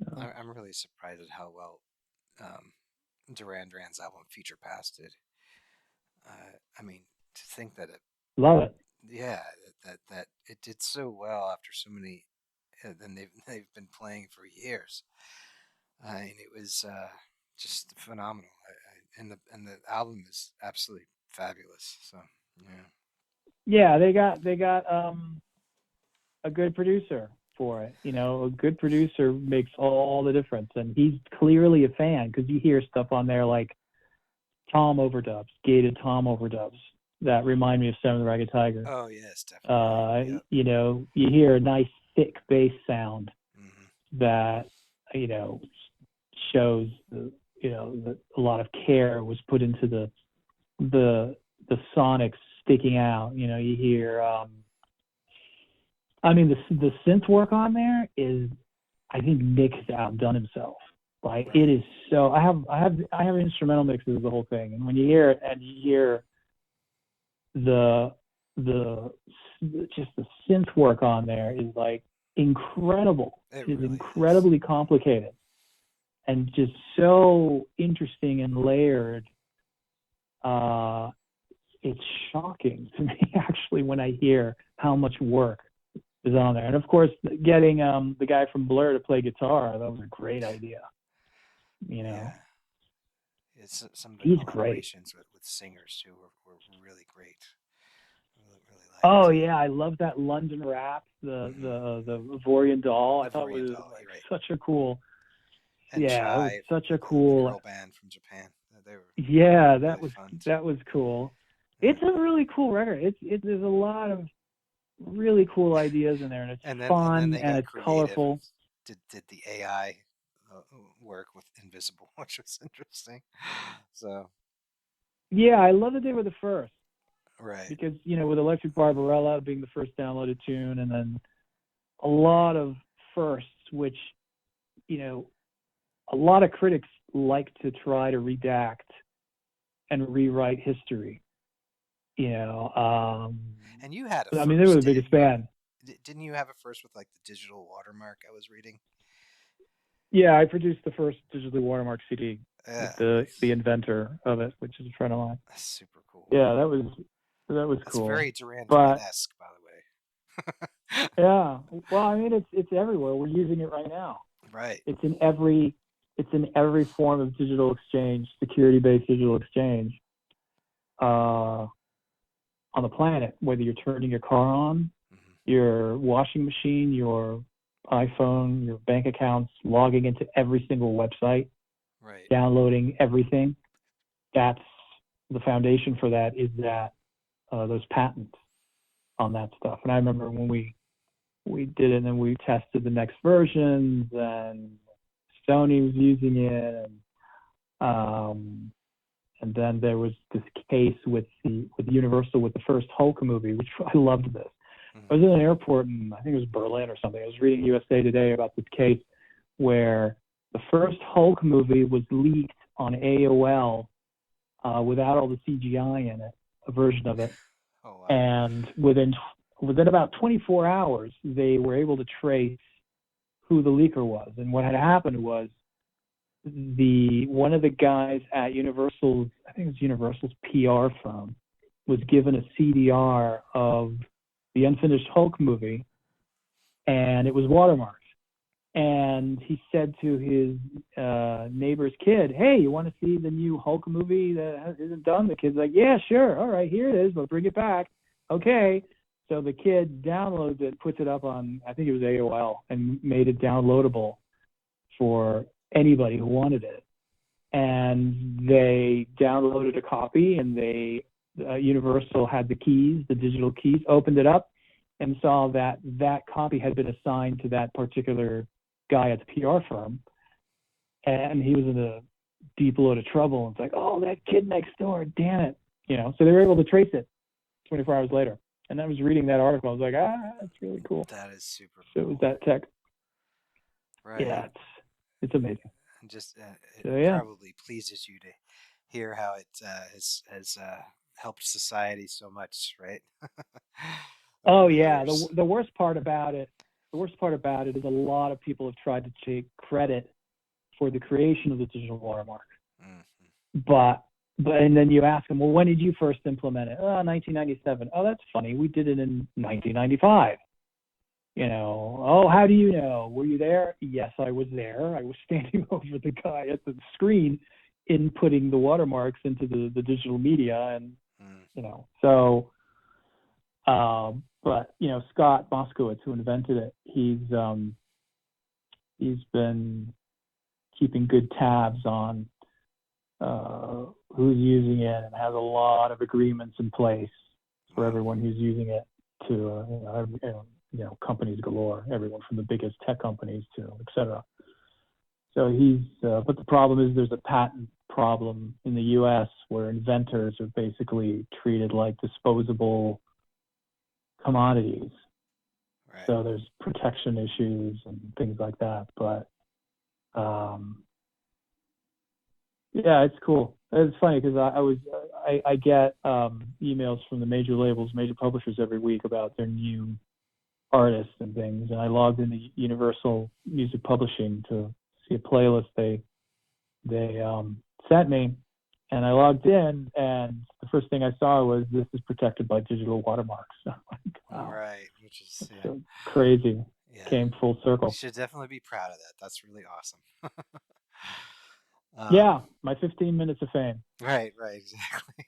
So, I'm really surprised at how well um, Duran Duran's album Future Past did. I mean, to think that it, love it. yeah, that it did so well after so many, then they've been playing for years. And it was just phenomenal. And the album is absolutely fabulous. So yeah, Yeah, they got a good producer for it. You know, a good producer makes all the difference, and he's clearly a fan because you hear stuff on there like tom overdubs, gated tom overdubs that remind me of Seven the Ragged Tiger. oh yes, definitely. Yep. You know, you hear a nice thick bass sound Hmm. that you know shows the that a lot of care was put into the the sonics sticking out. You know, you hear I mean the synth work on there is I think Nick has outdone himself. Like it Right. is so I have instrumental mixes of the whole thing, and when you hear it and you hear the the just the synth work on there is like incredible. It It is really is. incredibly complicated and just so interesting and layered. Uh, it's shocking to me actually when I hear how much work is on there. And of course, getting the guy from Blur to play guitar, that was a great idea. You know, Yeah. It's some of the he's great. collaborations with singers too were really great. Really, really Oh liked. yeah, I love that London rap, Hmm. the Ivorian doll. I The thought it Variant was Doll. like You're right. such a cool. And Yeah, it was Chai, such a the cool. girl band from Japan. They were Yeah, really fun too. that was cool. Yeah. It's a really cool record. There's a lot of really cool ideas in there, and it's And then fun they and got it's creative and colorful. did the AI work with Invisible, which was interesting. So Yeah, I love that they were the first right, because with Electric Barbarella being the first downloaded tune, and then a lot of firsts, which you know a lot of critics like to try to redact and rewrite history. You know, and you had a I mean, they were first, the didn't biggest you? band. Didn't you have a first with like the digital watermark? I was reading. Yeah, I produced the first digitally watermark CD with Yeah, the inventor of it, which is a friend of mine. that's super cool. Yeah, that was That's cool. very Duran Duran But esque, by the way. yeah, well, I mean, it's everywhere. We're using it right now. Right. It's in every form of digital exchange, security-based digital exchange uh, on the planet. Whether you're turning your car on, Hmm. your washing machine, your iPhone, your bank accounts, logging into every single website, Right. downloading everything. That's the foundation for that is that those patents on that stuff. And I remember when we did it and we tested the next versions and Sony was using it um, and then there was this case with Universal with the first Hulk movie, which I loved this. I was Hmm. in an airport in I think it was Berlin or something. I was reading USA Today about this case where the first Hulk movie was leaked on AOL without all the CGI in it, a version of it, Oh wow. and within about 24 hours, they were able to trace who the leaker was. And what had happened was the one of the guys at Universal's, I think it was Universal's PR firm, was given a CDR of the unfinished Hulk movie, and it was watermarked. And he said to his neighbor's kid, "Hey, you want to see the new Hulk movie that isn't done?" The kid's like, "Yeah, sure. All right, here it is. But bring it back." Okay. So the kid downloads it, puts it up on, I think it was AOL, and made it downloadable for anybody who wanted it. And they downloaded a copy, and Universal had the keys, the digital keys, opened it up, and saw that that copy had been assigned to that particular guy at the PR firm, and he was in a deep load of trouble. It's like, oh, that kid next door, damn it, So they were able to trace it 24 hours later. And I was reading that article. I was like, that's really cool. That is super So it was cool. that tech. Right. Yeah, it's amazing. And just it So yeah. probably pleases you to hear how it has helped society so much, right? Over Oh the yeah. years. The worst part about it. the worst part about it is a lot of people have tried to take credit for the creation of the digital watermark. But and then you ask them, well, when did you first implement it? 1997. Oh, that's funny. We did it in 1995. Oh, how do you know? Were you there? Yes, I was there. I was standing over the guy at the screen inputting the watermarks into the digital media, and so but Scott Moskowitz, who invented it, he's been keeping good tabs on who's using it, and has a lot of agreements in place for everyone who's using it to companies galore, everyone from the biggest tech companies to et cetera. So but the problem is there's a patent problem in the U.S. where inventors are basically treated like disposable commodities. Right. So there's protection issues and things like that. But yeah, it's cool. It's funny because I get emails from the major labels, major publishers every week about their new artists and things, and I logged into Universal Music Publishing to see a playlist they sent me, and I logged in, and the first thing I saw was this is protected by digital watermarks. So I'm like, wow, right, which is so crazy. Yeah. Came full circle. You should definitely be proud of that. That's really awesome. Yeah, my 15 minutes of fame. Right, exactly.